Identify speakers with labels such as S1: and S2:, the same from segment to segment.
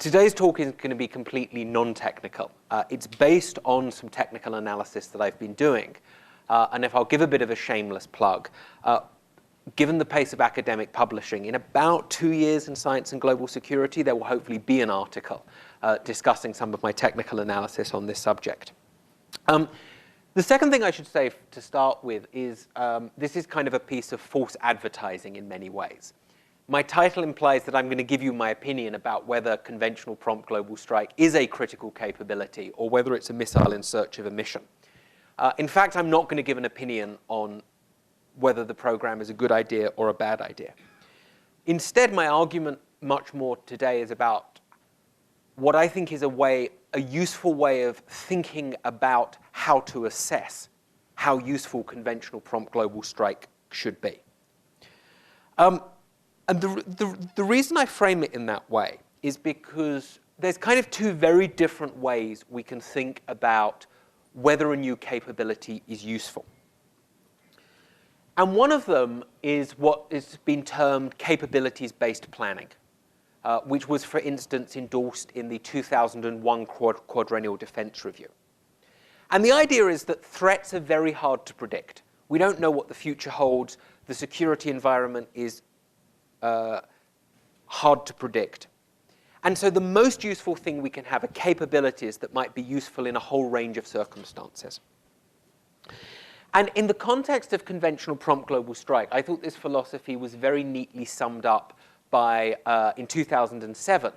S1: Today's talk is going to be completely non-technical. It's based on some technical analysis that I've been doing. And if I'll give a bit of a shameless plug, given the pace of academic publishing, in about 2 years in Science and Global Security, there will hopefully be an article discussing some of my technical analysis on this subject. The second thing I should say to start with is this is kind of a piece of false advertising in many ways. My title implies that I'm going to give you my opinion about whether conventional prompt global strike is a critical capability or whether it's a missile in search of a mission. In fact, I'm not going to give an opinion on whether the program is a good idea or a bad idea. Instead, my argument much more today is about what I think is a useful way of thinking about how to assess how useful conventional prompt global strike should be. And the reason I frame it in that way is because there's kind of two very different ways we can think about whether a new capability is useful. And one of them is what has been termed capabilities-based planning, which was, for instance, endorsed in the 2001 Quadrennial Defense Review. And the idea is that threats are very hard to predict. We don't know what the future holds. The security environment is hard to predict. And so the most useful thing we can have are capabilities that might be useful in a whole range of circumstances. And in the context of conventional prompt global strike, I thought this philosophy was very neatly summed up by, in 2007,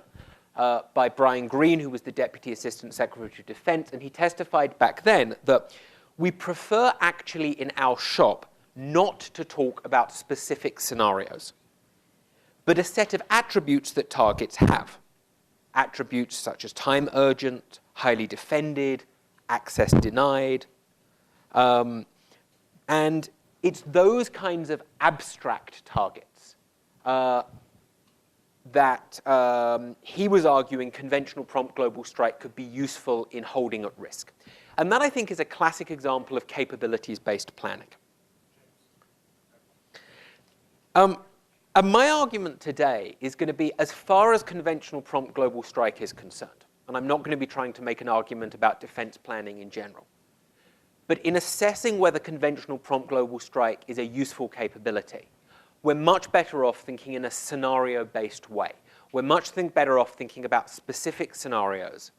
S1: by Brian Greene, who was the Deputy Assistant Secretary of Defense, and he testified back then that we prefer actually in our shop not to talk about specific scenarios, but a set of attributes that targets have. Attributes such as time urgent, highly defended, access denied. And it's those kinds of abstract targets that he was arguing conventional prompt global strike could be useful in holding at risk. And that, I think, is a classic example of capabilities-based planning. And my argument today is going to be as far as conventional prompt global strike is concerned. And I'm not going to be trying to make an argument about defense planning in general. But in assessing whether conventional prompt global strike is a useful capability, we're much better off thinking in a scenario-based way. We're much better off thinking about specific scenarios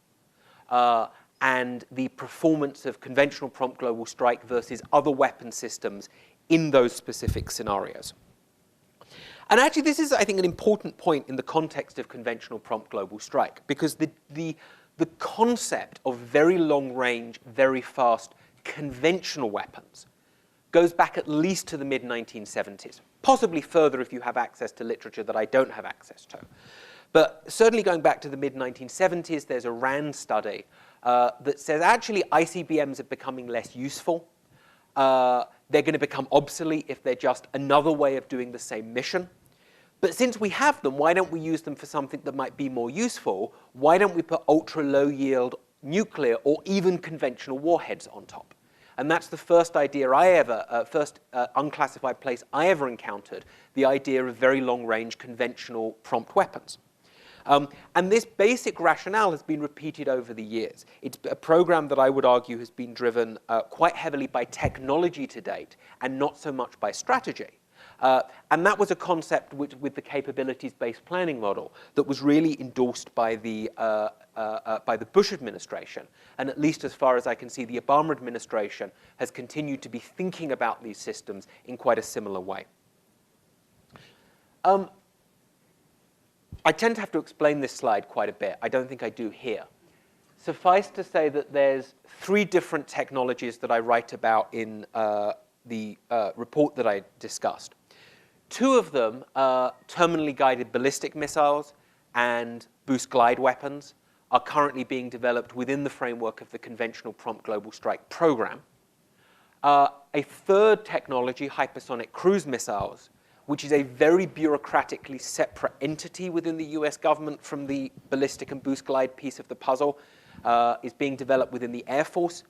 S1: and the performance of conventional prompt global strike versus other weapon systems in those specific scenarios. And actually, this is, I think, an important point in the context of conventional prompt global strike, because the concept of very long-range, very fast conventional weapons goes back at least to the mid-1970s, possibly further if you have access to literature that I don't have access to. But certainly going back to the mid-1970s, there's a RAND study that says actually ICBMs are becoming less useful. They're going to become obsolete if they're just another way of doing the same mission. But since we have them, why don't we use them for something that might be more useful? Why don't we put ultra-low yield nuclear or even conventional warheads on top? And that's the first idea first unclassified place I ever encountered, the idea of very long-range conventional prompt weapons. And this basic rationale has been repeated over the years. It's a program that I would argue has been driven quite heavily by technology to date and not so much by strategy. And that was a concept with the capabilities-based planning model that was really endorsed by the Bush administration. And at least as far as I can see, the Obama administration has continued to be thinking about these systems in quite a similar way. I tend to have to explain this slide quite a bit. I don't think I do here. Suffice to say that there's 3 different technologies that I write about in the report that I discussed. 2 of them, terminally guided ballistic missiles and boost glide weapons, are currently being developed within the framework of the conventional prompt global strike program. A 3rd technology, hypersonic cruise missiles, which is a very bureaucratically separate entity within the US government from the ballistic and boost glide piece of the puzzle, is being developed within the Air Force,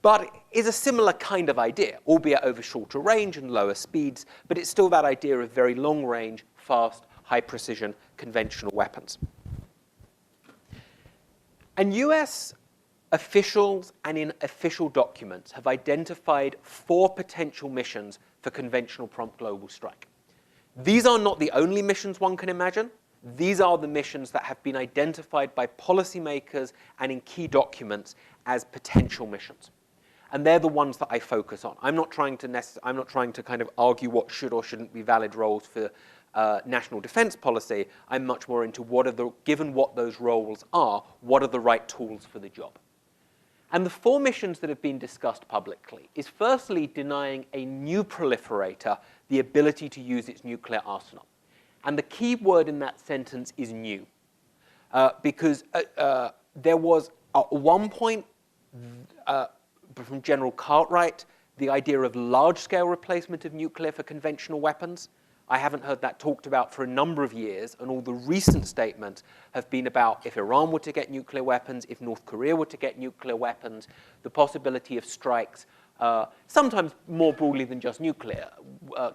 S1: but is a similar kind of idea, albeit over shorter range and lower speeds, but it's still that idea of very long range, fast, high precision, conventional weapons. And US officials and in official documents have identified 4 potential missions for conventional prompt global strike. These are not the only missions one can imagine. These are the missions that have been identified by policymakers and in key documents as potential missions. And they're the ones that I focus on. I'm not trying to kind of argue what should or shouldn't be valid roles for national defense policy. I'm much more into given what those roles are, what are the right tools for the job? And the 4 missions that have been discussed publicly is firstly denying a new proliferator the ability to use its nuclear arsenal. And the key word in that sentence is new. Because there was at one point from General Cartwright the idea of large-scale replacement of nuclear for conventional weapons. I haven't heard that talked about for a number of years, and all the recent statements have been about if Iran were to get nuclear weapons, if North Korea were to get nuclear weapons, the possibility of strikes, sometimes more broadly than just nuclear,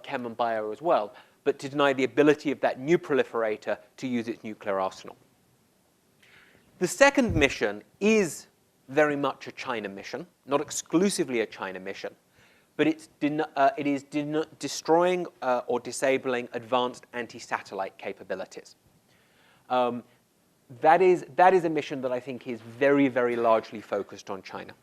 S1: chem and bio as well, but to deny the ability of that new proliferator to use its nuclear arsenal. The second mission is very much a China mission, not exclusively a China mission, but it is destroying or disabling advanced anti-satellite capabilities. That is a mission that I think is very, very largely focused on China.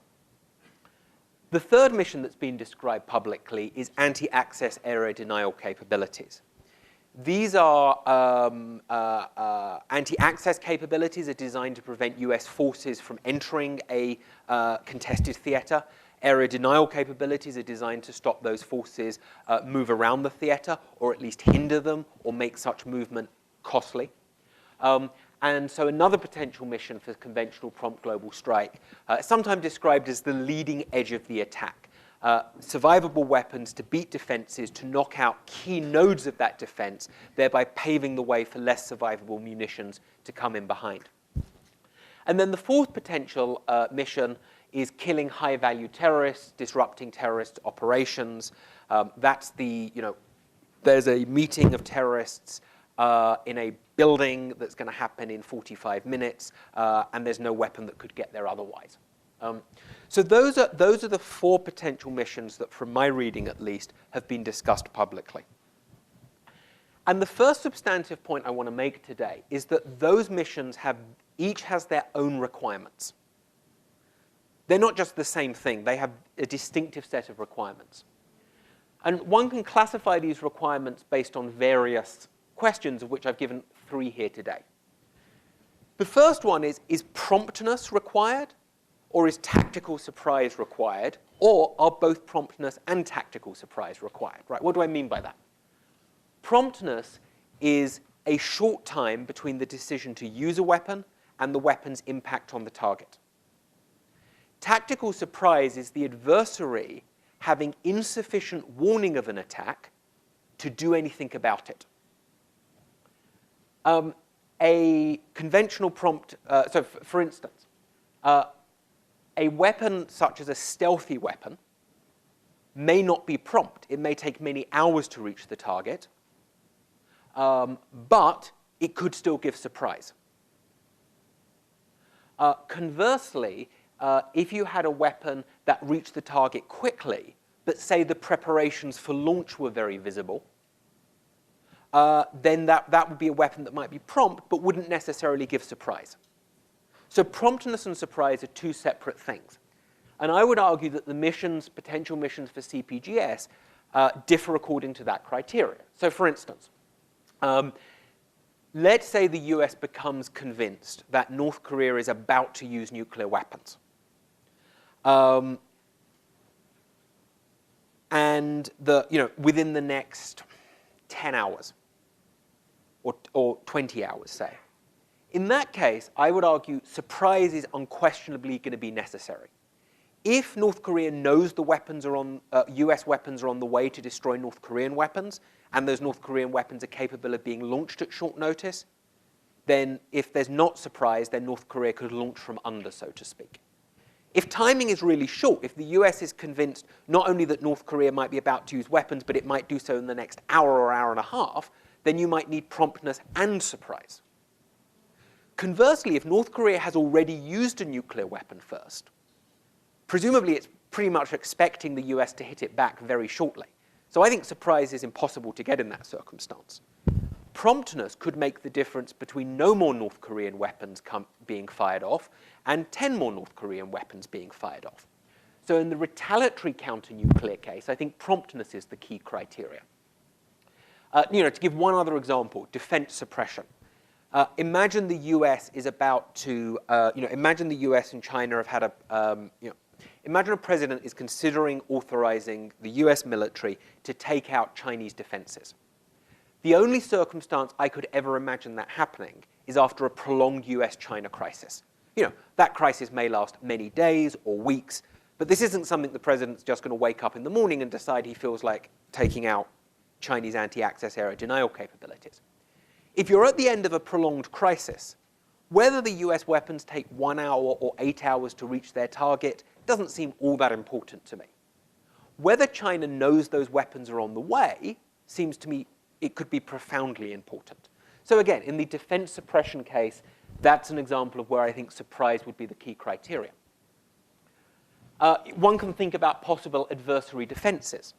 S1: The third mission that's been described publicly is anti-access area denial capabilities. These are anti-access capabilities are designed to prevent US forces from entering a contested theater. Area denial capabilities are designed to stop those forces move around the theater, or at least hinder them, or make such movement costly. And so another potential mission for conventional prompt global strike, sometimes described as the leading edge of the attack. Survivable weapons to beat defenses, to knock out key nodes of that defense, thereby paving the way for less survivable munitions to come in behind. And then the fourth potential mission is killing high-value terrorists, disrupting terrorist operations. That's there's a meeting of terrorists in a building that's going to happen in 45 minutes, and there's no weapon that could get there otherwise. So those are the 4 potential missions that, from my reading at least, have been discussed publicly. And the first substantive point I want to make today is that those missions each has their own requirements. They're not just the same thing. They have a distinctive set of requirements. And one can classify these requirements based on various questions, of which I've given 3 here today. The first one is promptness required, or is tactical surprise required, or are both promptness and tactical surprise required? Right? What do I mean by that? Promptness is a short time between the decision to use a weapon and the weapon's impact on the target. Tactical surprise is the adversary having insufficient warning of an attack to do anything about it. A conventional prompt, for instance, a weapon such as a stealthy weapon may not be prompt. It may take many hours to reach the target, but it could still give surprise. Conversely, if you had a weapon that reached the target quickly, but say the preparations for launch were very visible, then that would be a weapon that might be prompt, but wouldn't necessarily give surprise. So promptness and surprise are 2 separate things. And I would argue that the potential missions for CPGS differ according to that criteria. So for instance, let's say the US becomes convinced that North Korea is about to use nuclear weapons. And within the next 10 hours or 20 hours, say. In that case, I would argue surprise is unquestionably going to be necessary. If North Korea knows the weapons are US weapons are on the way to destroy North Korean weapons, and those North Korean weapons are capable of being launched at short notice, then if there's not surprise, then North Korea could launch from under, so to speak. If timing is really short, if the US is convinced not only that North Korea might be about to use weapons, but it might do so in the next hour or hour and a half, then you might need promptness and surprise. Conversely, if North Korea has already used a nuclear weapon first, presumably it's pretty much expecting the US to hit it back very shortly. So I think surprise is impossible to get in that circumstance. Promptness could make the difference between no more North Korean weapons being fired off and 10 more North Korean weapons being fired off. So in the retaliatory counter-nuclear case, I think promptness is the key criteria. To give one other example, defense suppression. Imagine the US is about to, imagine the US and China have had imagine a president is considering authorizing the US military to take out Chinese defenses. The only circumstance I could ever imagine that happening is after a prolonged US-China crisis. That crisis may last many days or weeks, but this isn't something the president's just going to wake up in the morning and decide he feels like taking out Chinese anti-access area denial capabilities. If you're at the end of a prolonged crisis, whether the US weapons take 1 hour or 8 hours to reach their target doesn't seem all that important to me. Whether China knows those weapons are on the way seems to me it could be profoundly important. So again, in the defense suppression case, that's an example of where I think surprise would be the key criteria. One can think about possible adversary defenses.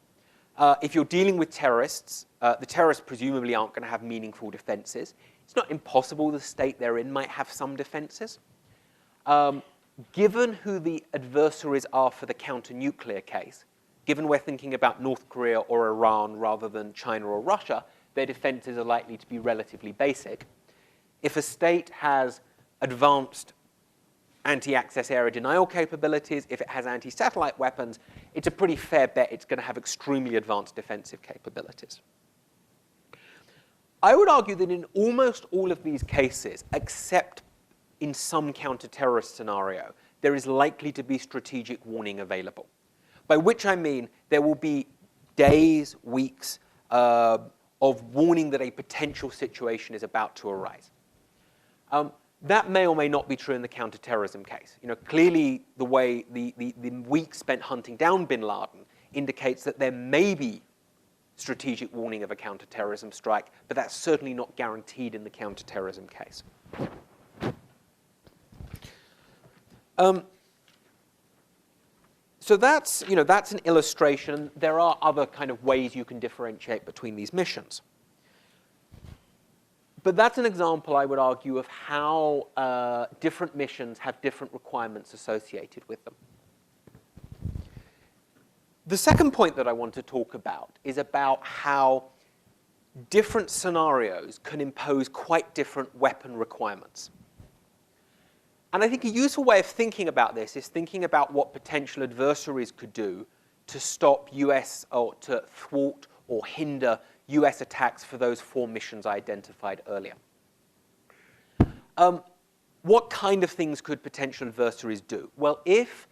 S1: If you're dealing with terrorists, the terrorists presumably aren't going to have meaningful defenses. It's not impossible the state they're in might have some defenses. Given who the adversaries are for the counter-nuclear case, given we're thinking about North Korea or Iran rather than China or Russia, their defenses are likely to be relatively basic. If a state has advanced anti-access area denial capabilities, if it has anti-satellite weapons, it's a pretty fair bet it's going to have extremely advanced defensive capabilities. I would argue that in almost all of these cases, except in some counter-terrorist scenario, there is likely to be strategic warning available. By which I mean there will be days, weeks of warning that a potential situation is about to arise. That may or may not be true in the counterterrorism case. Clearly the way the week spent hunting down bin Laden indicates that there may be strategic warning of a counterterrorism strike, but that's certainly not guaranteed in the counterterrorism case. So that's an illustration. There are other kind of ways you can differentiate between these missions. But that's an example, I would argue, of how different missions have different requirements associated with them. The second point that I want to talk about is about how different scenarios can impose quite different weapon requirements. And I think a useful way of thinking about this is thinking about what potential adversaries could do to stop US or to thwart or hinder US attacks for those 4 missions I identified earlier. What kind of things could potential adversaries do? Well, if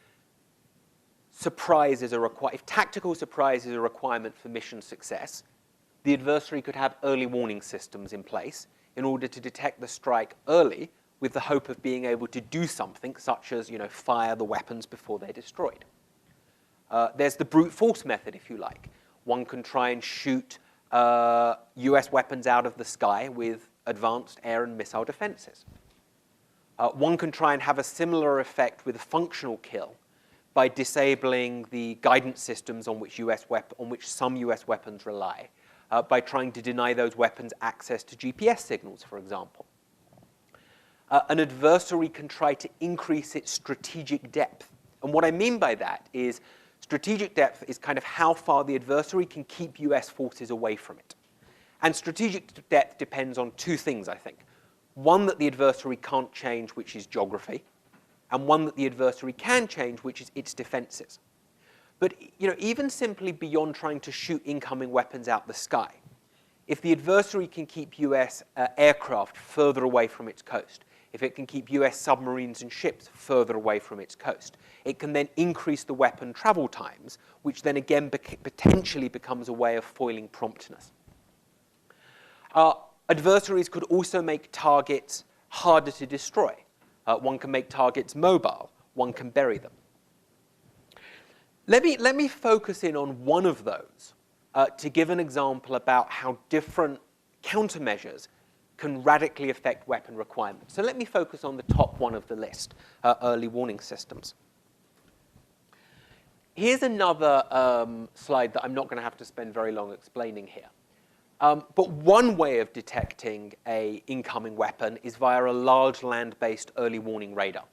S1: tactical surprise is a requirement for mission success, the adversary could have early warning systems in place in order to detect the strike early with the hope of being able to do something such as, fire the weapons before they're destroyed. There's the brute force method, if you like. One can try and shoot US weapons out of the sky with advanced air and missile defenses. One can try and have a similar effect with a functional kill by disabling the guidance systems on which some US weapons rely, by trying to deny those weapons access to GPS signals, for example. An adversary can try to increase its strategic depth. And what I mean by that is strategic depth is kind of how far the adversary can keep US forces away from it. And strategic depth depends on 2 things, I think. One that the adversary can't change, which is geography, and one that the adversary can change, which is its defenses. But even simply beyond trying to shoot incoming weapons out the sky, if the adversary can keep US aircraft further away from its coast, if it can keep US submarines and ships further away from its coast, it can then increase the weapon travel times, which then again potentially becomes a way of foiling promptness. Adversaries could also make targets harder to destroy. One can make targets mobile. One can bury them. Let me focus in on one of those to give an example about how different countermeasures can radically affect weapon requirements. So let me focus on the top one of the list, early warning systems. Here's another slide that I'm not going to have to spend very long explaining here. But one way of detecting an incoming weapon is via a large land-based early warning radar.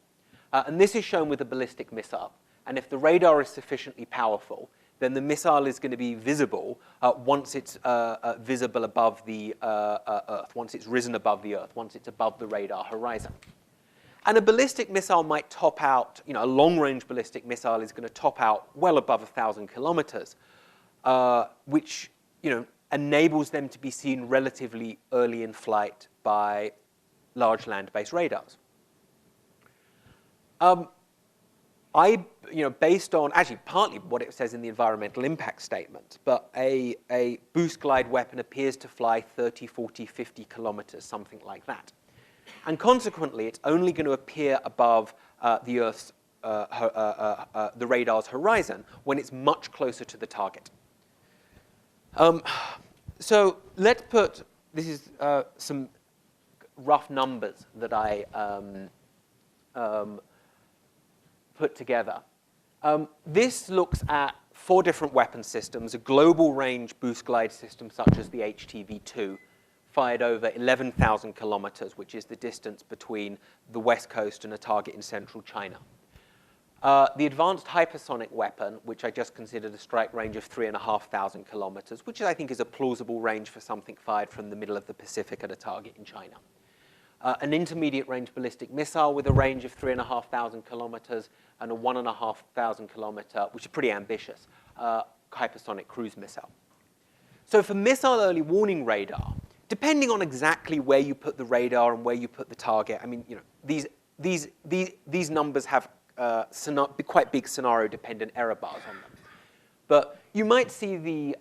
S1: And this is shown with a ballistic missile. And if the radar is sufficiently powerful, then the missile is going to be visible once it's visible above the Earth, once it's risen above the Earth, once it's above the radar horizon. And a ballistic missile might top out, a long-range ballistic missile is going to top out well above 1,000 kilometers, which, enables them to be seen relatively early in flight by large land-based radars. Based on, actually partly what it says in the environmental impact statement, but a boost glide weapon appears to fly 30, 40, 50 kilometers, something like that. And consequently, it's only going to appear above the Earth's, the radar's horizon when it's much closer to the target. So let's put, this is some rough numbers that I put together. This looks at 4 different weapon systems, a global range boost glide system such as the HTV-2, fired over 11,000 kilometers, which is the distance between the west coast and a target in central China. The advanced hypersonic weapon, which I just considered a strike range of 3,500 kilometers, which I think is a plausible range for something fired from the middle of the Pacific at a target in China. An intermediate range ballistic missile with a range of 3,500 kilometers and a 1,500 kilometer, which is pretty ambitious, hypersonic cruise missile. So for missile early warning radar, depending on exactly where you put the radar and where you put the target, I mean, these numbers have quite big scenario-dependent error bars on them. But you might see the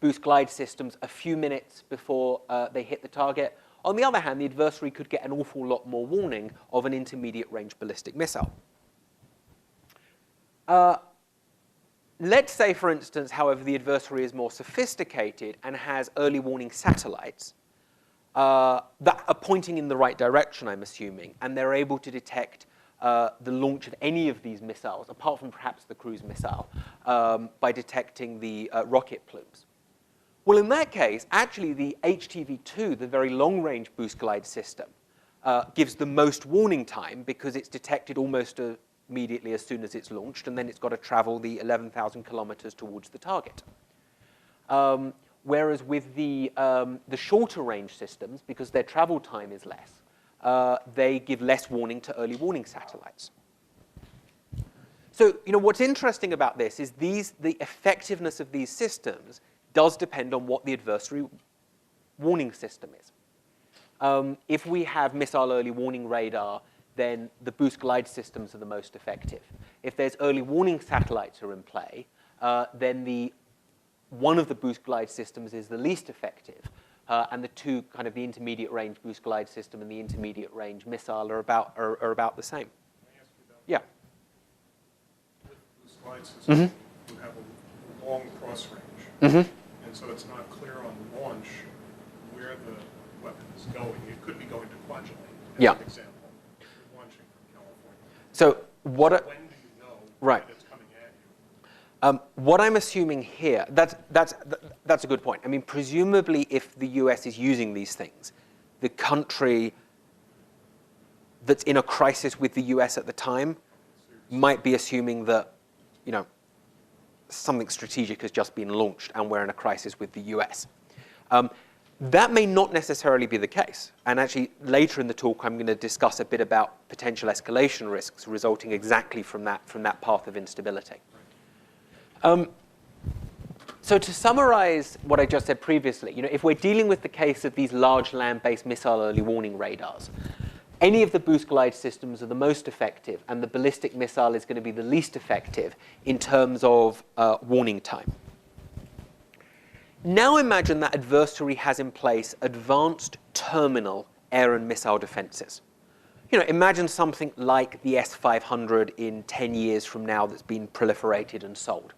S1: boost glide systems a few minutes before they hit the target. On the other hand, the adversary could get an awful lot more warning of an intermediate range ballistic missile. Let's say, for instance, however, the adversary is more sophisticated and has early warning satellites that are pointing in the right direction, I'm assuming, and they're able to detect the launch of any of these missiles, apart from perhaps the cruise missile, by detecting the rocket plumes. Well, in that case, actually the HTV-2, the very long-range boost glide system, gives the most warning time because it's detected almost immediately as soon as it's launched, and then it's got to travel the 11,000 kilometers towards the target. Whereas with the shorter range systems, because their travel time is less, they give less warning to early warning satellites. So, what's interesting about this is the effectiveness of these systems does depend on what the adversary warning system is. If we have missile early warning radar, then the boost glide systems are the most effective. If there's early warning satellites are in play, then one of the boost glide systems is the least effective. And the two, kind of the intermediate range boost glide system and the intermediate range missile are about the same.
S2: Can I ask you about
S1: Yeah.
S2: With boost glide system, you have a long cross range. And so it's not clear on launch where the weapon is going. It could be going to Kwajalein, as an example, if you're launching from California.
S1: So when
S2: do you know
S1: right.
S2: that it's coming at you?
S1: What I'm assuming here, that's a good point. I mean, presumably if the US is using these things, the country that's in a crisis with the US at the time might be assuming that, something strategic has just been launched and we're in a crisis with the US. That may not necessarily be the case. And actually, later in the talk, I'm going to discuss a bit about potential escalation risks resulting exactly from that path of instability. So to summarize what I just said previously, if we're dealing with the case of these large land-based missile early warning radars, any of the boost glide systems are the most effective, and the ballistic missile is going to be the least effective in terms of warning time. Now imagine that adversary has in place advanced terminal air and missile defenses. Imagine something like the S-500 in 10 years from now that's been proliferated and sold.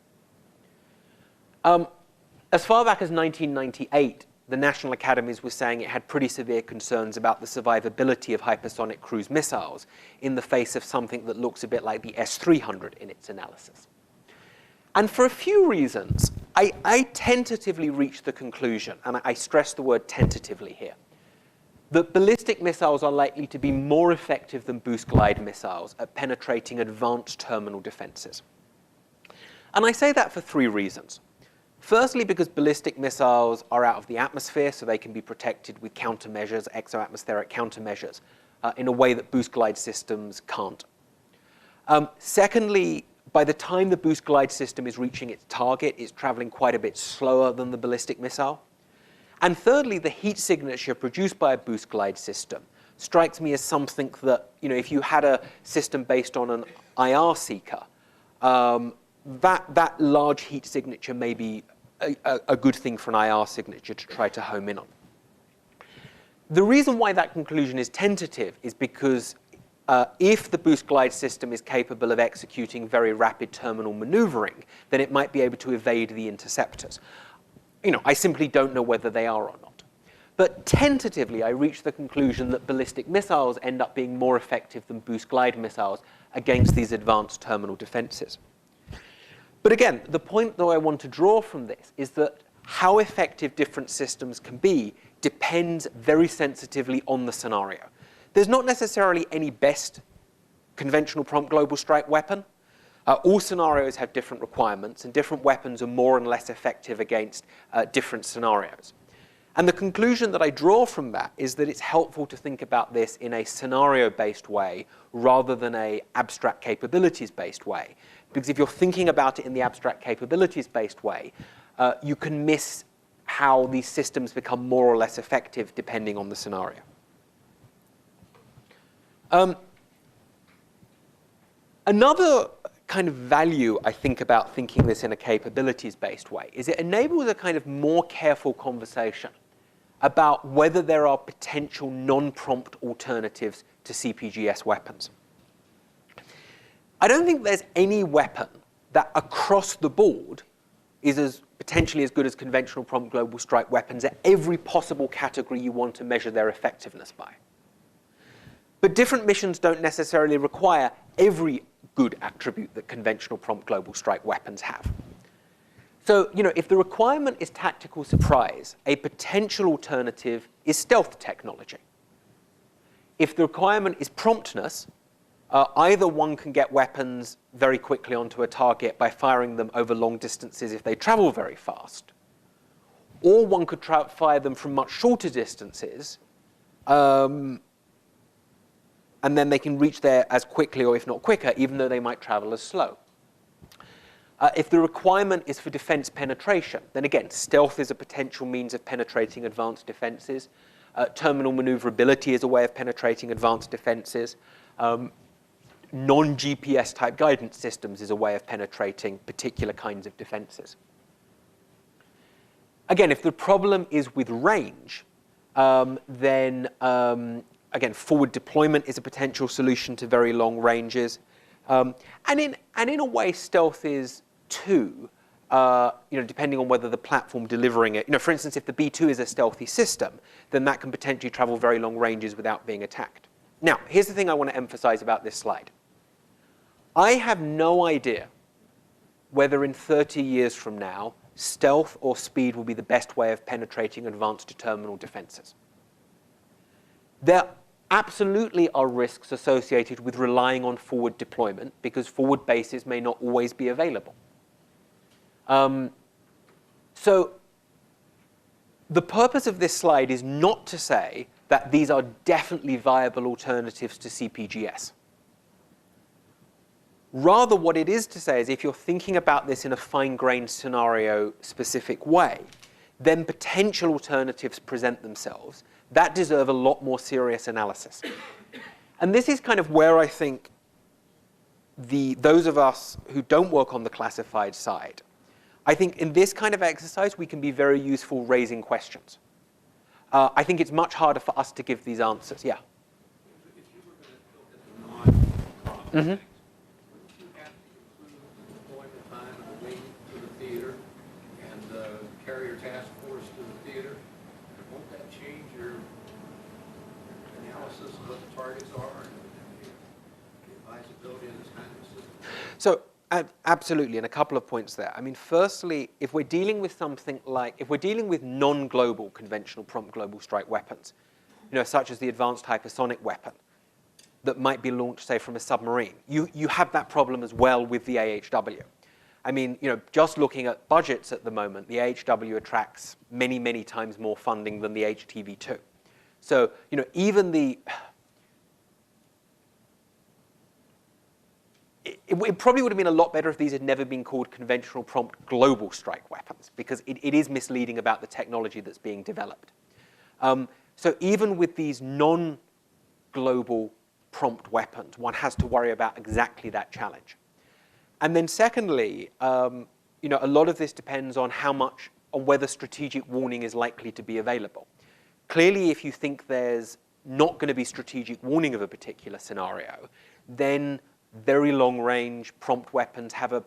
S1: As far back as 1998, the National Academies were saying it had pretty severe concerns about the survivability of hypersonic cruise missiles in the face of something that looks a bit like the S-300 in its analysis. And for a few reasons, I tentatively reached the conclusion, and I stress the word tentatively here, that ballistic missiles are likely to be more effective than boost glide missiles at penetrating advanced terminal defenses. And I say that for three reasons. Firstly, because ballistic missiles are out of the atmosphere, so they can be protected with countermeasures, exoatmospheric countermeasures, in a way that boost glide systems can't. Secondly, by the time the boost glide system is reaching its target, it's traveling quite a bit slower than the ballistic missile. And thirdly, the heat signature produced by a boost glide system strikes me as something that, if you had a system based on an IR seeker, that large heat signature may be a good thing for an IR signature to try to home in on. The reason why that conclusion is tentative is because if the boost glide system is capable of executing very rapid terminal maneuvering, then it might be able to evade the interceptors. I simply don't know whether they are or not. But tentatively, I reached the conclusion that ballistic missiles end up being more effective than boost glide missiles against these advanced terminal defenses. But again, the point that I want to draw from this is that how effective different systems can be depends very sensitively on the scenario. There's not necessarily any best conventional prompt global strike weapon. All scenarios have different requirements, and different weapons are more and less effective against different scenarios. And the conclusion that I draw from that is that it's helpful to think about this in a scenario-based way rather than an abstract capabilities-based way. Because if you're thinking about it in the abstract capabilities-based way, you can miss how these systems become more or less effective depending on the scenario. Another kind of value I think about thinking this in a capabilities-based way is it enables a kind of more careful conversation about whether there are potential non-prompt alternatives to CPGS weapons. I don't think there's any weapon that across the board is potentially as good as conventional prompt global strike weapons at every possible category you want to measure their effectiveness by. But different missions don't necessarily require every good attribute that conventional prompt global strike weapons have. So, if the requirement is tactical surprise, a potential alternative is stealth technology. If the requirement is promptness, either one can get weapons very quickly onto a target by firing them over long distances if they travel very fast, or one could fire them from much shorter distances, and then they can reach there as quickly or if not quicker, even though they might travel as slow. If the requirement is for defense penetration, then again, stealth is a potential means of penetrating advanced defenses. Terminal maneuverability is a way of penetrating advanced defenses. Non-GPS type guidance systems is a way of penetrating particular kinds of defenses. Again, if the problem is with range, then again, forward deployment is a potential solution to very long ranges. And in a way, stealth is too, depending on whether the platform delivering it. For instance, if the B-2 is a stealthy system, then that can potentially travel very long ranges without being attacked. Now, here's the thing I want to emphasize about this slide. I have no idea whether in 30 years from now, stealth or speed will be the best way of penetrating advanced terminal defenses. There absolutely are risks associated with relying on forward deployment because forward bases may not always be available. So the purpose of this slide is not to say that these are definitely viable alternatives to CPGS. Rather, what it is to say is if you're thinking about this in a fine-grained scenario-specific way, then potential alternatives present themselves that deserve a lot more serious analysis. And this is kind of where I think those of us who don't work on the classified side, I think in this kind of exercise, we can be very useful raising questions. I think it's much harder for us to give these answers. Yeah?
S3: If you were going to look at the non-prompt things, wouldn't you have to include the deployment time of the wing to the theater and the carrier task force to the theater?
S1: Absolutely, and a couple of points there. I mean, firstly, if we're dealing with something like, if we're dealing with non-global conventional prompt global strike weapons, such as the advanced hypersonic weapon that might be launched, say, from a submarine, you have that problem as well with the AHW. I mean, just looking at budgets at the moment, the AHW attracts many, many times more funding than the HTV-2. So, even the... It probably would have been a lot better if these had never been called conventional prompt global strike weapons, because it is misleading about the technology that's being developed. So even with these non-global prompt weapons, one has to worry about exactly that challenge. And then secondly, a lot of this depends on on whether strategic warning is likely to be available. Clearly, if you think there's not going to be strategic warning of a particular scenario, then very long-range prompt weapons have a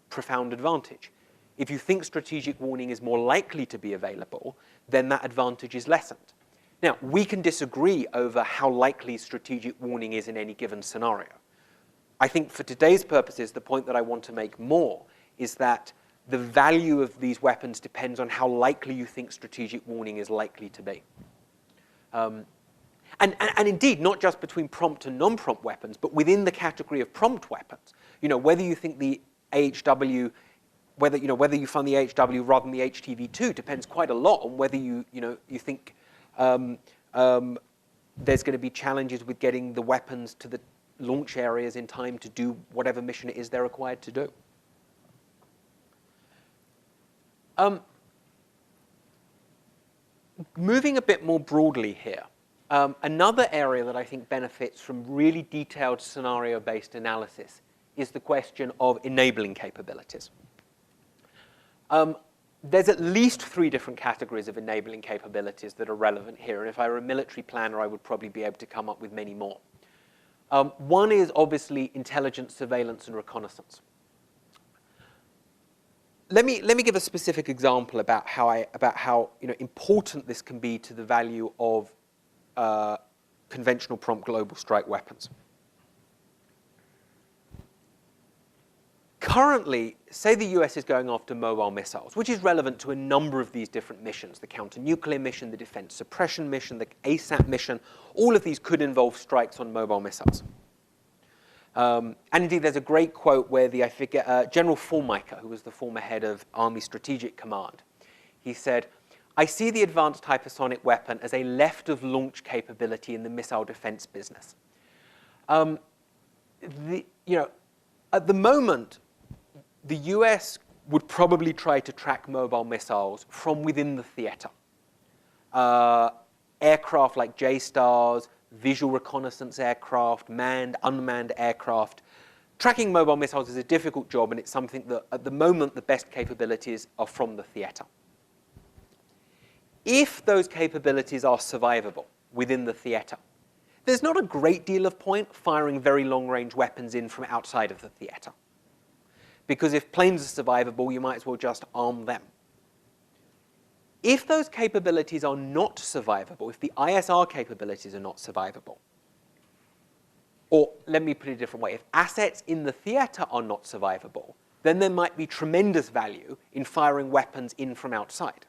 S1: profound advantage. If you think strategic warning is more likely to be available, then that advantage is lessened. Now, we can disagree over how likely strategic warning is in any given scenario. I think for today's purposes, the point that I want to make more is that the value of these weapons depends on how likely you think strategic warning is likely to be. And indeed, not just between prompt and non-prompt weapons, but within the category of prompt weapons. Whether you think the AHW, whether you fund the AHW rather than the HTV-2 depends quite a lot on whether you think there's going to be challenges with getting the weapons to the launch areas in time to do whatever mission it is they're required to do. Moving a bit more broadly here, another area that I think benefits from really detailed scenario-based analysis is the question of enabling capabilities. There's at least 3 different categories of enabling capabilities that are relevant here, and if I were a military planner, I would probably be able to come up with many more. One is obviously intelligence, surveillance, and reconnaissance. Let me give a specific example about how important this can be to the value of conventional prompt global strike weapons. Currently, say the US is going after mobile missiles, which is relevant to a number of these different missions, the counter-nuclear mission, the defense suppression mission, the ASAP mission. All of these could involve strikes on mobile missiles. And indeed, there's a great quote where General Formica, who was the former head of Army Strategic Command, he said, "I see the advanced hypersonic weapon as a left-of-launch capability in the missile defense business." At the moment, the US would probably try to track mobile missiles from within the theater. Aircraft like J-STARS, visual reconnaissance aircraft, manned, unmanned aircraft. Tracking mobile missiles is a difficult job, and it's something that, at the moment, the best capabilities are from the theater. If those capabilities are survivable within the theater, there's not a great deal of point firing very long-range weapons in from outside of the theater. Because if planes are survivable, you might as well just arm them. If those capabilities are not survivable, if the ISR capabilities are not survivable, or let me put it a different way, if assets in the theater are not survivable, then there might be tremendous value in firing weapons in from outside.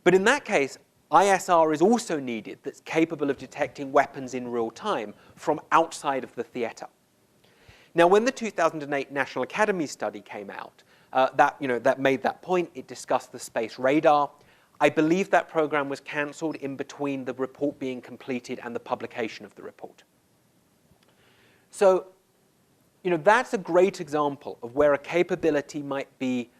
S1: But in that case, ISR is also needed that's capable of detecting weapons in real time from outside of the theater. Now, when the 2008 National Academy study came out, that made that point. It discussed the space radar. I believe that program was cancelled in between the report being completed and the publication of the report. So, that's a great example of where a capability might be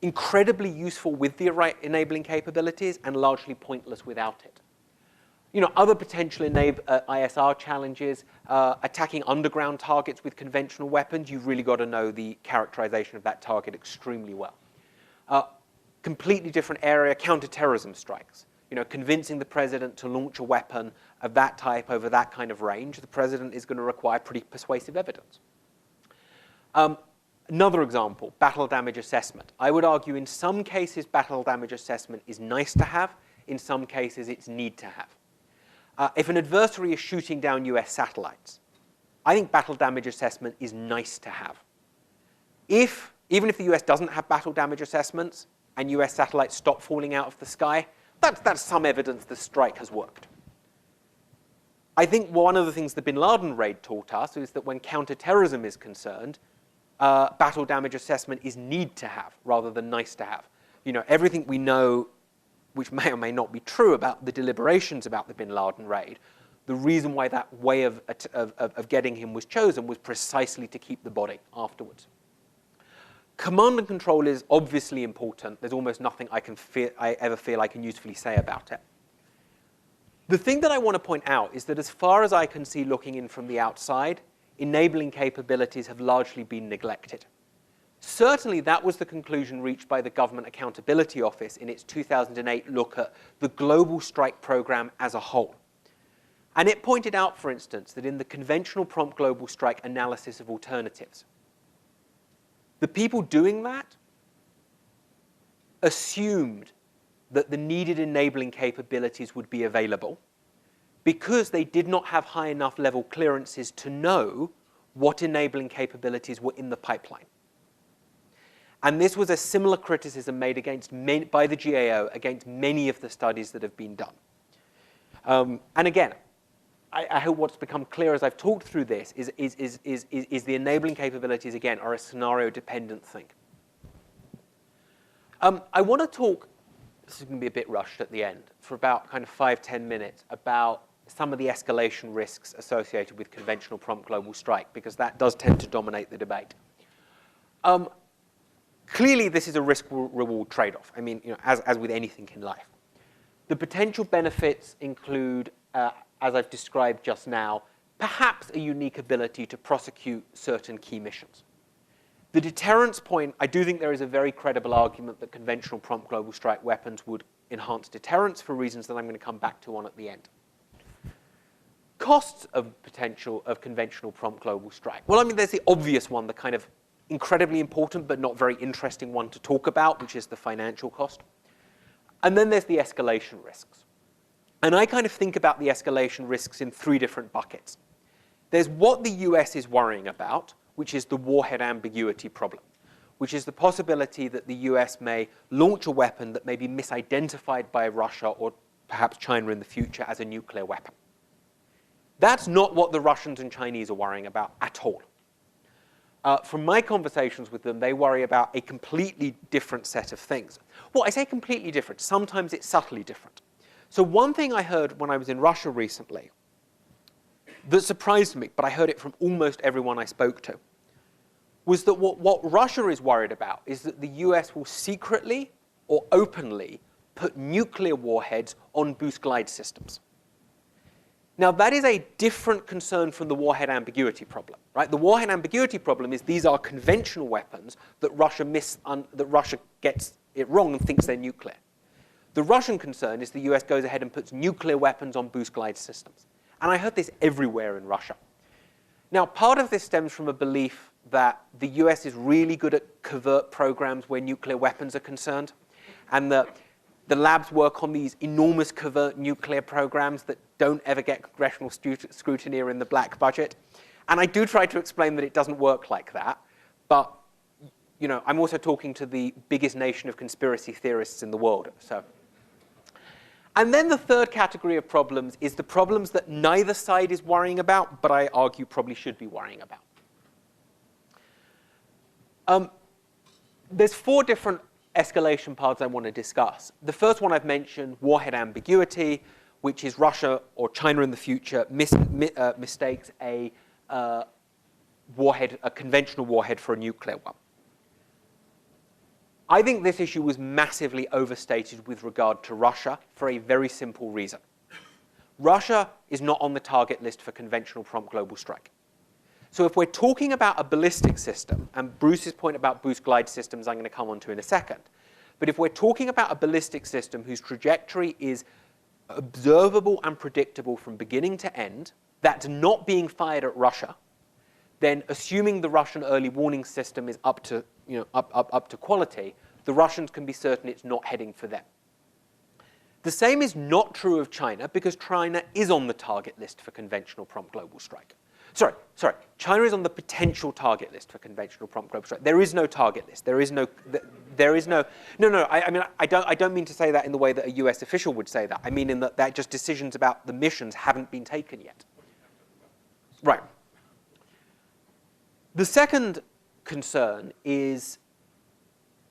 S1: incredibly useful with the enabling capabilities and largely pointless without it. Other potential ISR challenges, attacking underground targets with conventional weapons, you've really got to know the characterization of that target extremely well. Completely different area, counterterrorism strikes. Convincing the president to launch a weapon of that type over that kind of range, the president is going to require pretty persuasive evidence. Another example, battle damage assessment. I would argue in some cases battle damage assessment is nice to have, in some cases it's need to have. If an adversary is shooting down US satellites, I think battle damage assessment is nice to have. Even if the US doesn't have battle damage assessments and US satellites stop falling out of the sky, that's some evidence the strike has worked. I think one of the things the bin Laden raid taught us is that when counterterrorism is concerned, battle damage assessment is need to have rather than nice to have. You know, everything we know, which may or may not be true about the deliberations about the bin Laden raid, the reason why that way of getting him was chosen was precisely to keep the body afterwards. Command and control is obviously important. There's almost nothing I ever feel I can usefully say about it. The thing that I want to point out is that as far as I can see looking in from the outside, enabling capabilities have largely been neglected. Certainly that was the conclusion reached by the Government Accountability Office in its 2008 look at the global strike program as a whole. And it pointed out, for instance, that in the conventional prompt global strike analysis of alternatives, the people doing that assumed that the needed enabling capabilities would be available because they did not have high enough level clearances to know what enabling capabilities were in the pipeline. And this was a similar criticism made by the GAO against many of the studies that have been done. And again, I hope what's become clear as I've talked through this is the enabling capabilities, again, are a scenario-dependent thing. I want to talk, this is going to be a bit rushed at the end, for about kind of 5-10 minutes about some of the escalation risks associated with conventional prompt global strike, because that does tend to dominate the debate. Clearly, this is a risk-reward trade-off. I mean, you know, as with anything in life. The potential benefits include, as I've described just now, perhaps a unique ability to prosecute certain key missions. The deterrence point, I do think there is a very credible argument that conventional prompt global strike weapons would enhance deterrence for reasons that I'm going to come back to at the end. Costs of potential of conventional prompt global strike. Well, I mean, there's the obvious one, the kind of incredibly important but not very interesting one to talk about, which is the financial cost. And then there's the escalation risks. And I kind of think about the escalation risks in 3 different buckets. There's what the US is worrying about, which is the warhead ambiguity problem, which is the possibility that the US may launch a weapon that may be misidentified by Russia or perhaps China in the future as a nuclear weapon. That's not what the Russians and Chinese are worrying about at all. From my conversations with them, they worry about a completely different set of things. Well, I say completely different. Sometimes it's subtly different. So one thing I heard when I was in Russia recently that surprised me, but I heard it from almost everyone I spoke to, was that what Russia is worried about is that the US will secretly or openly put nuclear warheads on boost glide systems. Now, that is a different concern from the warhead ambiguity problem, right? The warhead ambiguity problem is these are conventional weapons that Russia gets it wrong and thinks they're nuclear. The Russian concern is the US goes ahead and puts nuclear weapons on boost glide systems. And I heard this everywhere in Russia. Now, part of this stems from a belief that the US is really good at covert programs where nuclear weapons are concerned, and that the labs work on these enormous covert nuclear programs that don't ever get congressional scrutiny or in the black budget. And I do try to explain that it doesn't work like that. But, you know, I'm also talking to the biggest nation of conspiracy theorists in the world. So. And then the third category of problems is the problems that neither side is worrying about, but I argue probably should be worrying about. There's 4 different escalation paths I want to discuss. The first one I've mentioned, warhead ambiguity, which is Russia or China in the future mistakes a conventional warhead for a nuclear one. I think this issue was massively overstated with regard to Russia for a very simple reason. Russia is not on the target list for conventional prompt global strike. So if we're talking about a ballistic system, and Bruce's point about boost glide systems I'm going to come on to in a second, but if we're talking about a ballistic system whose trajectory is observable and predictable from beginning to end, that's not being fired at Russia, then assuming the Russian early warning system is up to quality, the Russians can be certain it's not heading for them. The same is not true of China, because China is on the target list for conventional prompt global strike. Sorry. China is on the potential target list for conventional prompt global strike. There is no target list. There is no. No. I mean, I don't mean to say that in the way that a U.S. official would say that. I mean in that just decisions about the missions haven't been taken yet. Right. The second concern is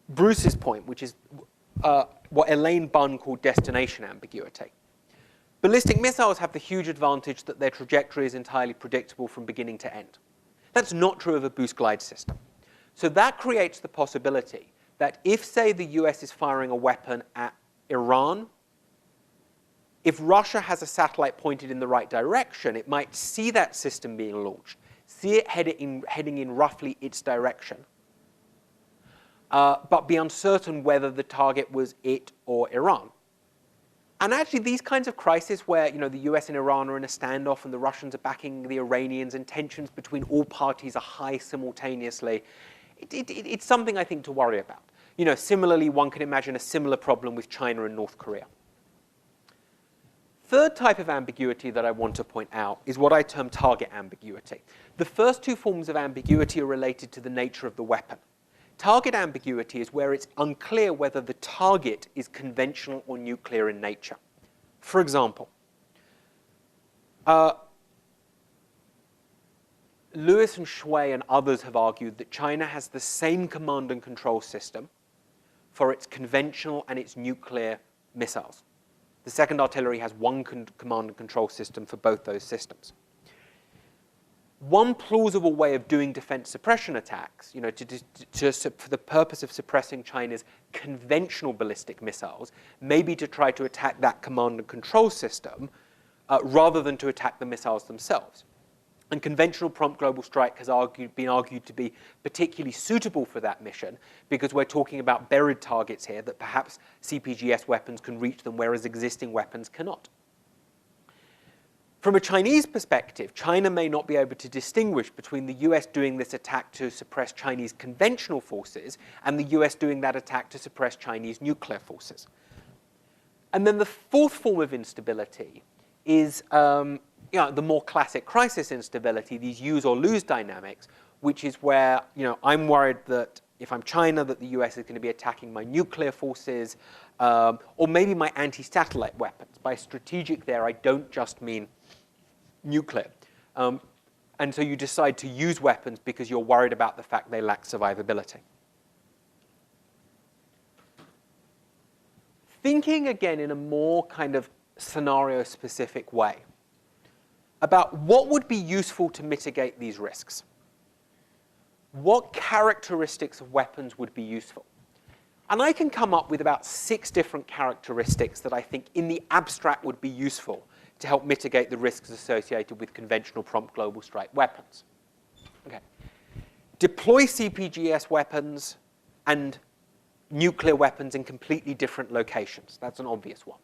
S1: Bruce's point, which is what Elaine Bunn called destination ambiguity. Ballistic missiles have the huge advantage that their trajectory is entirely predictable from beginning to end. That's not true of a boost glide system. So that creates the possibility that if, say, the US is firing a weapon at Iran, if Russia has a satellite pointed in the right direction, it might see that system being launched, see it heading in roughly its direction, but be uncertain whether the target was it or Iran. And actually, these kinds of crises where the US and Iran are in a standoff and the Russians are backing the Iranians and tensions between all parties are high simultaneously, it's something I think to worry about. Similarly, one can imagine a similar problem with China and North Korea. Third type of ambiguity that I want to point out is what I term target ambiguity. The first two forms of ambiguity are related to the nature of the weapon. Target ambiguity is where it's unclear whether the target is conventional or nuclear in nature. For example, Lewis and Shui and others have argued that China has the same command and control system for its conventional and its nuclear missiles. The Second Artillery has one command and control system for both those systems. One plausible way of doing defense suppression attacks, for the purpose of suppressing China's conventional ballistic missiles, may be to try to attack that command and control system rather than to attack the missiles themselves. And conventional prompt global strike has been argued to be particularly suitable for that mission because we're talking about buried targets here that perhaps CPGS weapons can reach them, whereas existing weapons cannot. From a Chinese perspective, China may not be able to distinguish between the US doing this attack to suppress Chinese conventional forces and the US doing that attack to suppress Chinese nuclear forces. And then the fourth form of instability is the more classic crisis instability, these use or lose dynamics, which is where I'm worried that if I'm China, that the US is going to be attacking my nuclear forces or maybe my anti-satellite weapons. By strategic there, I don't just mean nuclear. And so you decide to use weapons because you're worried about the fact they lack survivability. Thinking again in a more kind of scenario-specific way about what would be useful to mitigate these risks. What characteristics of weapons would be useful? And I can come up with about 6 different characteristics that I think in the abstract would be useful to help mitigate the risks associated with conventional prompt global strike weapons. Okay. Deploy CPGS weapons and nuclear weapons in completely different locations. That's an obvious one.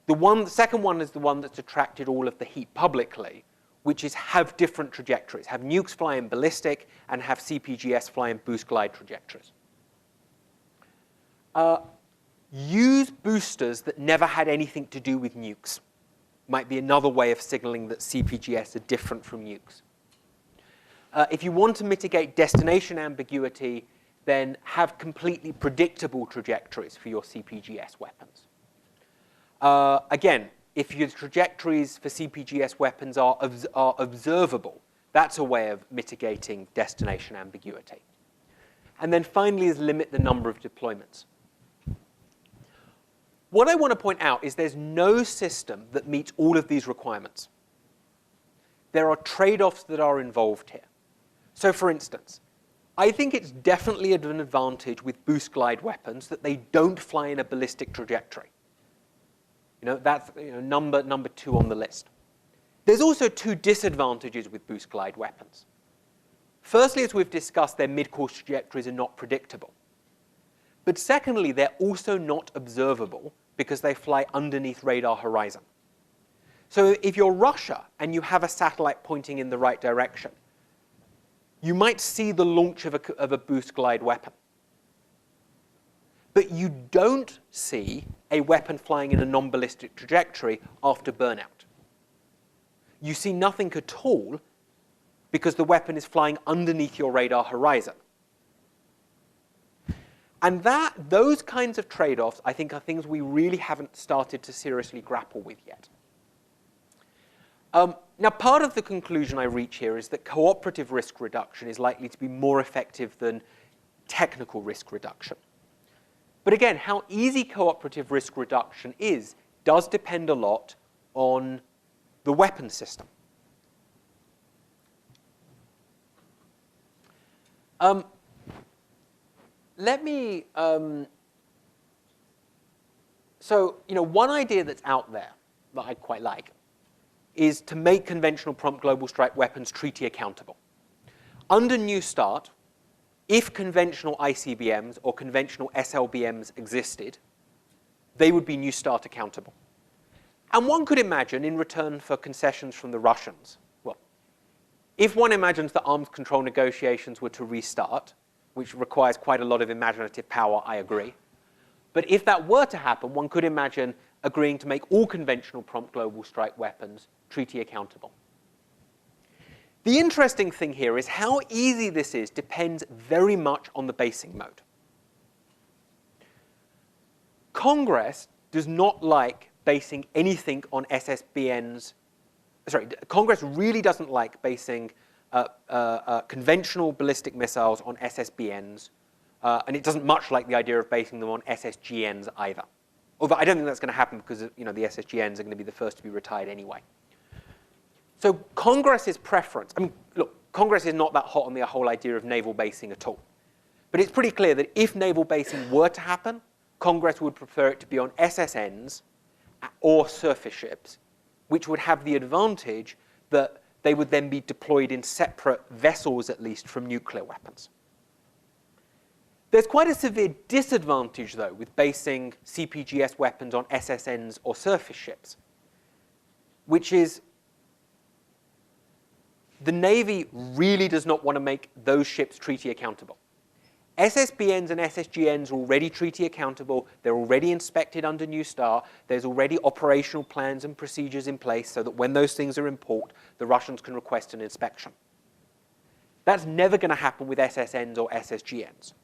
S1: The second one is the one that's attracted all of the heat publicly, which is have different trajectories. Have nukes fly in ballistic and have CPGS fly in boost glide trajectories. Use boosters that never had anything to do with nukes. Might be another way of signaling that CPGS are different from nukes. If you want to mitigate destination ambiguity, then have completely predictable trajectories for your CPGS weapons. Again, if your trajectories for CPGS weapons are observable, that's a way of mitigating destination ambiguity. And then finally is limit the number of deployments. What I want to point out is there's no system that meets all of these requirements. There are trade-offs that are involved here. So for instance, I think it's definitely an advantage with boost glide weapons that they don't fly in a ballistic trajectory. That's number 2 on the list. There's also 2 disadvantages with boost glide weapons. Firstly, as we've discussed, their mid-course trajectories are not predictable. But secondly, they're also not observable because they fly underneath radar horizon. So if you're Russia and you have a satellite pointing in the right direction, you might see the launch of a boost glide weapon. But you don't see a weapon flying in a non-ballistic trajectory after burnout. You see nothing at all because the weapon is flying underneath your radar horizon. And those kinds of trade-offs, I think, are things we really haven't started to seriously grapple with yet. Now, part of the conclusion I reach here is that cooperative risk reduction is likely to be more effective than technical risk reduction. But again, how easy cooperative risk reduction is does depend a lot on the weapon system. So, one idea that's out there that I quite like is to make conventional prompt global strike weapons treaty accountable. Under New START, if conventional ICBMs or conventional SLBMs existed, they would be New START accountable. And one could imagine, in return for concessions from the Russians, well, if one imagines that arms control negotiations were to restart, which requires quite a lot of imaginative power, I agree. But if that were to happen, one could imagine agreeing to make all conventional prompt global strike weapons treaty accountable. The interesting thing here is how easy this is depends very much on the basing mode. Congress does not like basing anything on SSBNs. Sorry, Congress really doesn't like basing conventional ballistic missiles on SSBNs, and it doesn't much like the idea of basing them on SSGNs either. Although I don't think that's going to happen because the SSGNs are going to be the first to be retired anyway. So Congress's preference, look, Congress is not that hot on the whole idea of naval basing at all. But it's pretty clear that if naval basing were to happen, Congress would prefer it to be on SSNs or surface ships, which would have the advantage that they would then be deployed in separate vessels, at least, from nuclear weapons. There's quite a severe disadvantage, though, with basing CPGS weapons on SSNs or surface ships, which is the Navy really does not want to make those ships treaty accountable. SSBNs and SSGNs are already treaty accountable. They're already inspected under New STAR. There's already operational plans and procedures in place so that when those things are in port, the Russians can request an inspection. That's never going to happen with SSNs or SSGNs.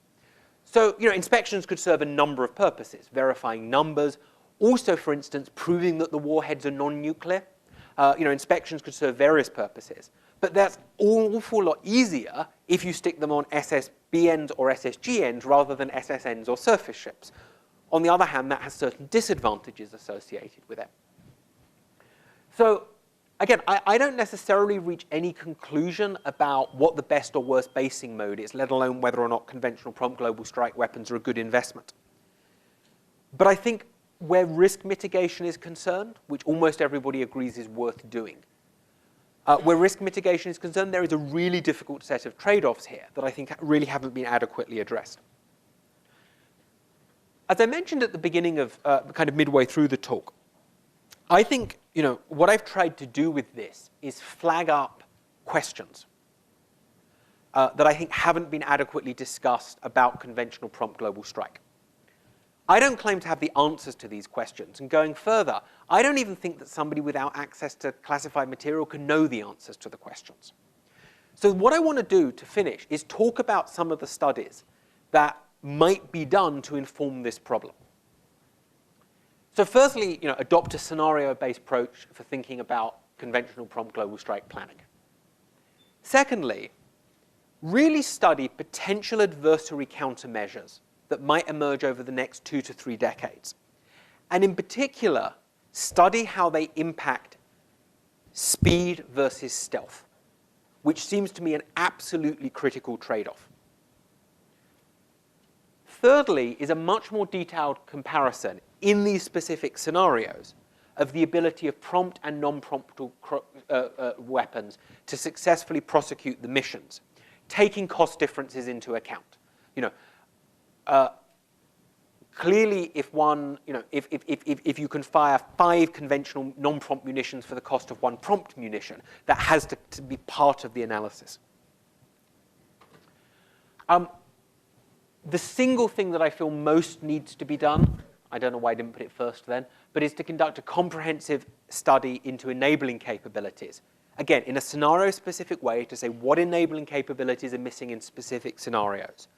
S1: So, inspections could serve a number of purposes, verifying numbers, also, for instance, proving that the warheads are non-nuclear. Inspections could serve various purposes. But that's an awful lot easier if you stick them on SSBNs or SSGNs rather than SSNs or surface ships. On the other hand, that has certain disadvantages associated with it. So, again, I don't necessarily reach any conclusion about what the best or worst basing mode is, let alone whether or not conventional prompt global strike weapons are a good investment. But I think where risk mitigation is concerned, which almost everybody agrees is worth doing, where risk mitigation is concerned, there is a really difficult set of trade-offs here that I think really haven't been adequately addressed. As I mentioned at the beginning of kind of midway through the talk, I think what I've tried to do with this is flag up questions that I think haven't been adequately discussed about conventional prompt global strike. I don't claim to have the answers to these questions. And going further, I don't even think that somebody without access to classified material can know the answers to the questions. So what I want to do to finish is talk about some of the studies that might be done to inform this problem. So firstly, adopt a scenario-based approach for thinking about conventional prompt global strike planning. Secondly, really study potential adversary countermeasures that might emerge over the next 2 to 3 decades. And in particular, study how they impact speed versus stealth, which seems to me an absolutely critical trade-off. Thirdly is a much more detailed comparison in these specific scenarios of the ability of prompt and non-prompt weapons to successfully prosecute the missions, taking cost differences into account. Clearly, if if you can fire 5 conventional non-prompt munitions for the cost of 1 prompt munition, that has to be part of the analysis. The single thing that I feel most needs to be done, I don't know why I didn't put it first then, but is to conduct a comprehensive study into enabling capabilities. again, in a scenario-specific way to say what enabling capabilities are missing in specific scenarios,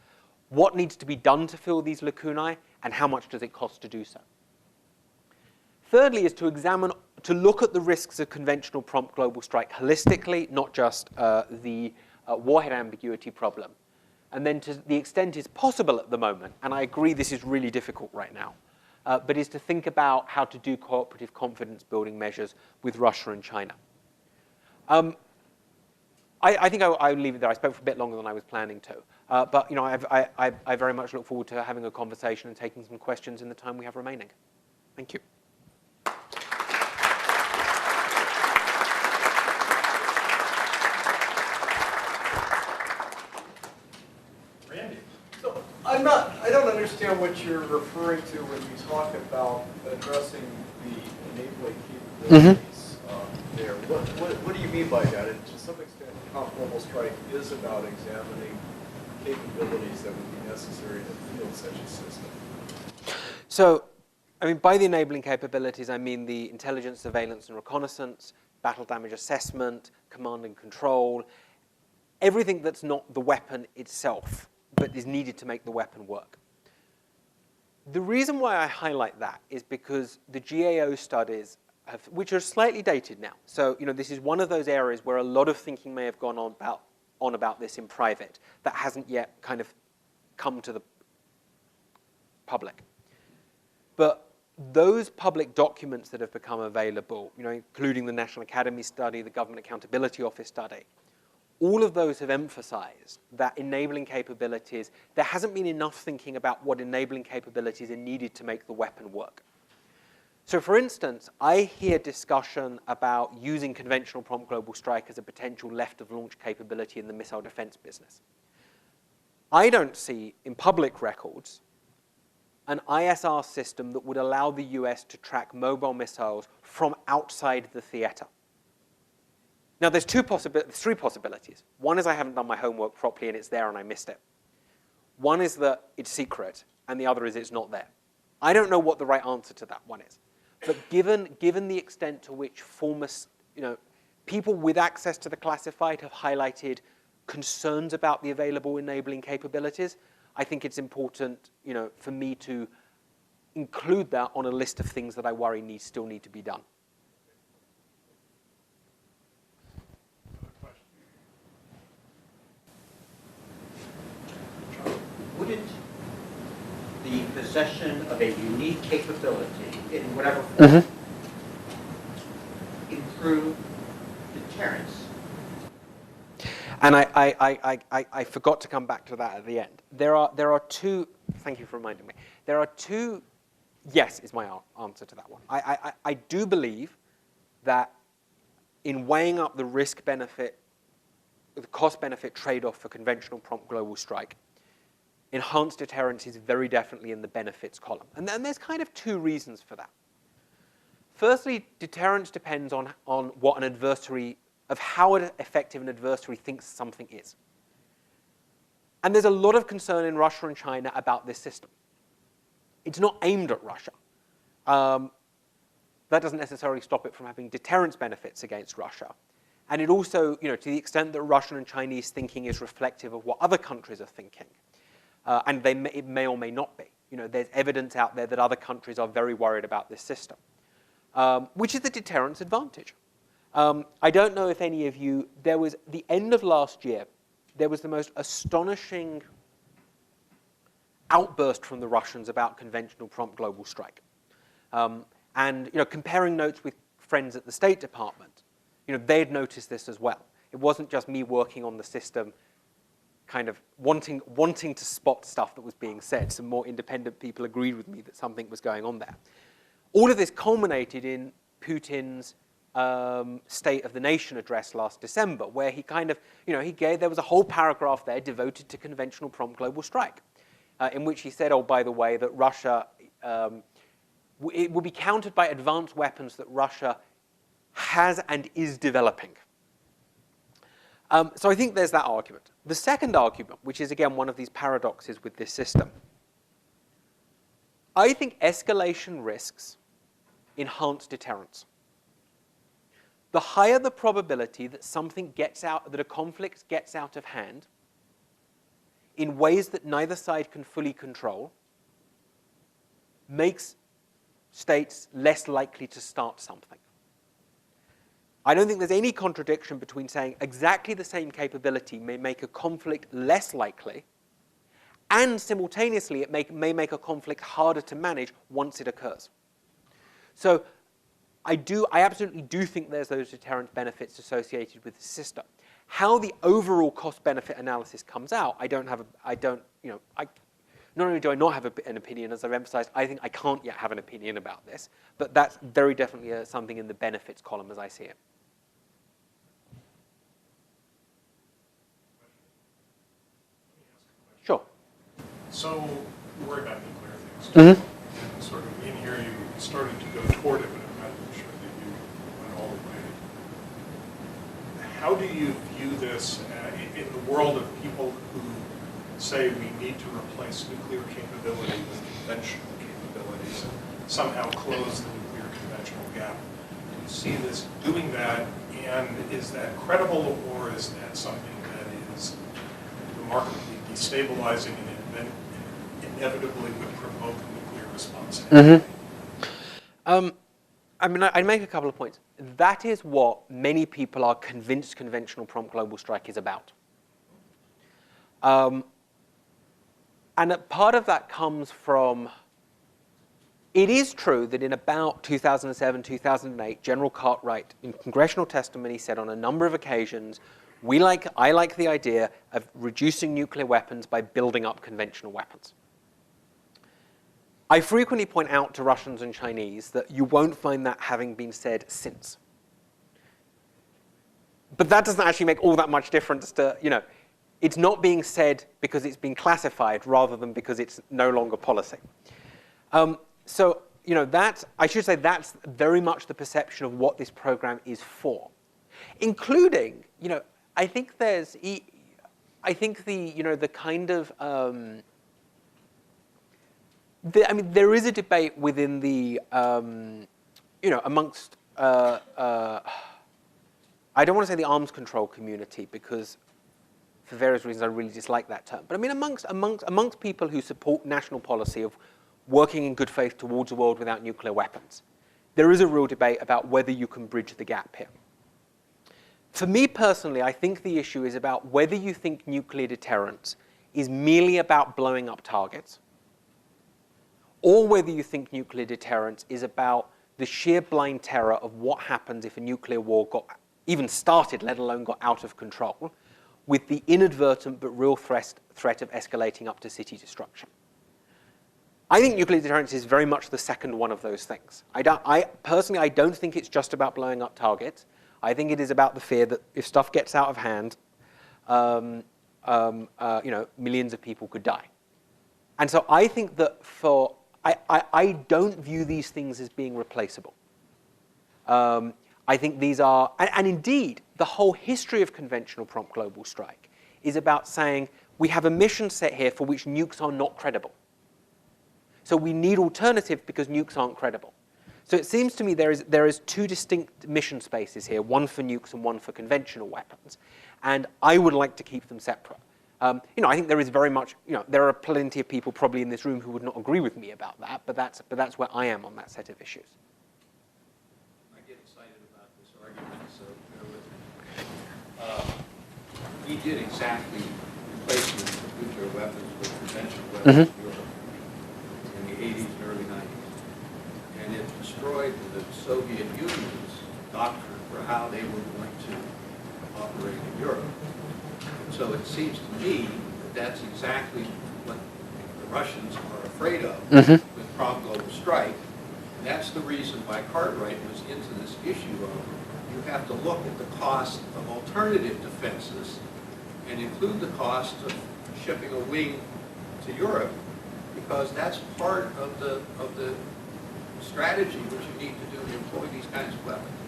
S1: what needs to be done to fill these lacunae, and how much does it cost to do so. Thirdly is to look at the risks of conventional prompt global strike holistically, not just the warhead ambiguity problem. And then to the extent is possible at the moment, and I agree this is really difficult right now, but is to think about how to do cooperative confidence building measures with Russia and China. I think I'll leave it there. I spoke for a bit longer than I was planning to. But you know, I very much look forward to having a conversation and taking some questions in the time we have remaining. Thank you.
S4: I don't understand what you're referring to when you talk about addressing the enabling capabilities there. What do you mean by that? And to some extent, prompt global strike is about examining capabilities that would be necessary to field such a system.
S1: So, I mean, by the enabling capabilities, I mean the intelligence, surveillance, and reconnaissance, battle damage assessment, command and control, everything that's not the weapon itself, but is needed to make the weapon work. The reason why I highlight that is because the GAO studies, which are slightly dated now, so you know, this is one of those areas where a lot of thinking may have gone on about this in private that hasn't yet kind of come to the public. But those public documents that have become available, you know, including the National Academy study, the Government Accountability Office study, all of those have emphasized that enabling capabilities, there hasn't been enough thinking about what enabling capabilities are needed to make the weapon work. So for instance, I hear discussion about using conventional prompt global strike as a potential left-of-launch capability in the missile defense business. I don't see in public records an ISR system that would allow the US to track mobile missiles from outside the theater. Now, there's three possibilities. One is I haven't done my homework properly and it's there and I missed it. One is that it's secret, and the other is it's not there. I don't know what the right answer to that one is. But given the extent to which people with access to the classified have highlighted concerns about the available enabling capabilities, I think it's important, you know, for me to include that on a list of things that I worry still need to be done.
S3: Wouldn't the possession of a unique capability in whatever form improve deterrence?
S1: And I forgot to come back to that at the end. There are two, thank you for reminding me. There are two, yes is my answer to that one. I do believe that in weighing up the risk-benefit, the cost-benefit trade-off for conventional prompt global strike, enhanced deterrence is very definitely in the benefits column. And then there's kind of two reasons for that. Firstly, deterrence depends on what an adversary, of how effective an adversary thinks something is. And there's a lot of concern in Russia and China about this system. It's not aimed at Russia. That doesn't necessarily stop it from having deterrence benefits against Russia. And it also, you know, to the extent that Russian and Chinese thinking is reflective of what other countries are thinking, and it may or may not be. You know, there's evidence out there that other countries are very worried about this system, which is the deterrence advantage. I don't know if any of you, there was, the end of last year, there was the most astonishing outburst from the Russians about conventional prompt global strike. And, you know, comparing notes with friends at the State Department, you know, they had noticed this as well. It wasn't just me working on the system, kind of wanting to spot stuff that was being said. Some more independent people agreed with me that something was going on there. All of this culminated in Putin's State of the Nation address last December, where he kind of, you know, there was a whole paragraph there devoted to conventional prompt global strike, in which he said, oh, by the way, that Russia, it will be countered by advanced weapons that Russia has and is developing. So I think there's that argument. The second argument, which is again one of these paradoxes with this system, I think escalation risks enhance deterrence. the higher the probability that something gets out, that a conflict gets out of hand in ways that neither side can fully control, makes states less likely to start something. I don't think there's any contradiction between saying exactly the same capability may make a conflict less likely, and simultaneously it may make a conflict harder to manage once it occurs. So I absolutely do think there's those deterrent benefits associated with the system. How the overall cost-benefit analysis comes out, not only do I not have an opinion, as I've emphasized, I think I can't yet have an opinion about this, but that's very definitely something in the benefits column as I see it. Sure.
S2: So you worry about nuclear things.
S1: Mm-hmm.
S2: And sort of in here you started to go toward it, but I'm not sure that you went all the way. How do you view this in the world of people who say we need to replace nuclear capability with conventional capabilities and somehow close the nuclear conventional gap? Do you see this doing that, and is that credible, or is that something that is remarkably destabilizing and inevitably would provoke a nuclear response?
S1: Mm-hmm. I'd make a couple of points. That is what many people are convinced conventional prompt global strike is about. And part of that comes from, it is true that in about 2007, 2008, General Cartwright in congressional testimony said on a number of occasions, I like the idea of reducing nuclear weapons by building up conventional weapons. I frequently point out to Russians and Chinese that you won't find that having been said since. But that doesn't actually make all that much difference to, it's not being said because it's been classified rather than because it's no longer policy. I should say that's very much the perception of what this program is for. Including, I think the kind of, there is a debate within the, amongst, I don't want to say the arms control community because for various reasons I really dislike that term. But amongst people who support national policy of working in good faith towards a world without nuclear weapons, there is a real debate about whether you can bridge the gap here. For me personally, I think the issue is about whether you think nuclear deterrence is merely about blowing up targets, or whether you think nuclear deterrence is about the sheer blind terror of what happens if a nuclear war got even started, let alone got out of control, with the inadvertent but real threat of escalating up to city destruction. I think nuclear deterrence is very much the second one of those things. I don't think it's just about blowing up targets. I think it is about the fear that if stuff gets out of hand, millions of people could die. And so I think that I don't view these things as being replaceable. I think these are, and indeed, the whole history of conventional prompt global strike is about saying we have a mission set here for which nukes are not credible. So we need alternatives because nukes aren't credible. So it seems to me there is two distinct mission spaces here, one for nukes and one for conventional weapons. And I would like to keep them separate. I think there is very much, there are plenty of people probably in this room who would not agree with me about that, but that's where I am on that set of issues.
S3: I get excited about this argument, so bear with me. We did exactly replacement of nuclear weapons with conventional weapons in Europe in the 80s and early 90s. And it destroyed the Soviet Union's doctrine for how they were going to operate in Europe. And so it seems to me that that's exactly what the Russians are afraid of with prompt global strike. And that's the reason why Cartwright was into this issue of you have to look at the cost of alternative defenses and include the cost of shipping a wing to Europe, because that's part of the strategy which you need to do to employ these kinds of weapons.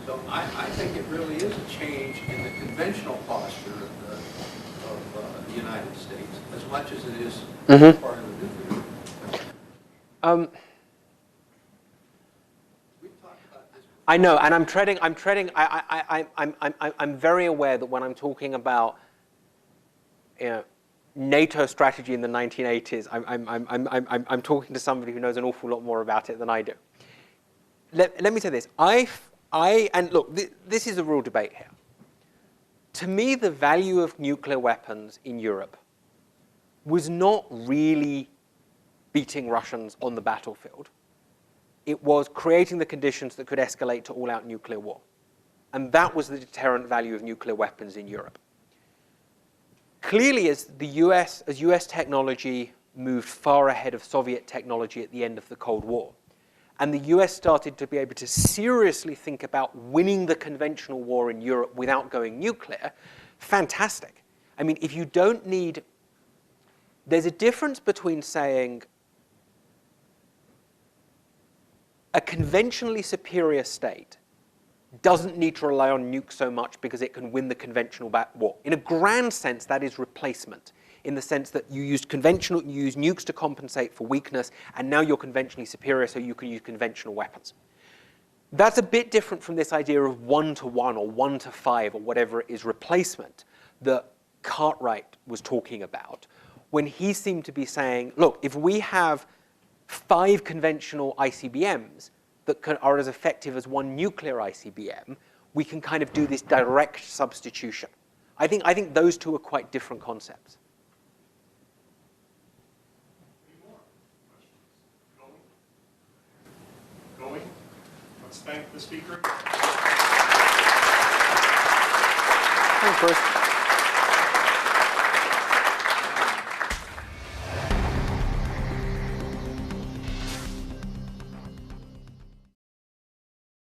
S3: So I think it really is a change in the conventional posture of the United States as much as it is part of the nuclear. We've talked about this
S1: I know, and I'm very aware that when I'm talking about, NATO strategy in the 1980s, I'm talking to somebody who knows an awful lot more about it than I do. Let me say this. And look, this is a real debate here. To me, the value of nuclear weapons in Europe was not really beating Russians on the battlefield. It was creating the conditions that could escalate to all-out nuclear war. And that was the deterrent value of nuclear weapons in Europe. Clearly, as US technology moved far ahead of Soviet technology at the end of the Cold War, and the US started to be able to seriously think about winning the conventional war in Europe without going nuclear, fantastic. I mean, if you don't need... There's a difference between saying a conventionally superior state doesn't need to rely on nukes so much because it can win the conventional war. In a grand sense, that is replacement, in the sense that you use nukes to compensate for weakness, and now you're conventionally superior, so you can use conventional weapons. That's a bit different from this idea of 1-to-1 or 1-to-5 or whatever it is replacement that Cartwright was talking about, when he seemed to be saying, look, if we have 5 conventional ICBMs that are as effective as 1 nuclear ICBM, we can kind of do this direct substitution. I think those two are quite different concepts.
S2: Any more questions? Going? Let's thank the speaker.
S1: Thanks, Bruce.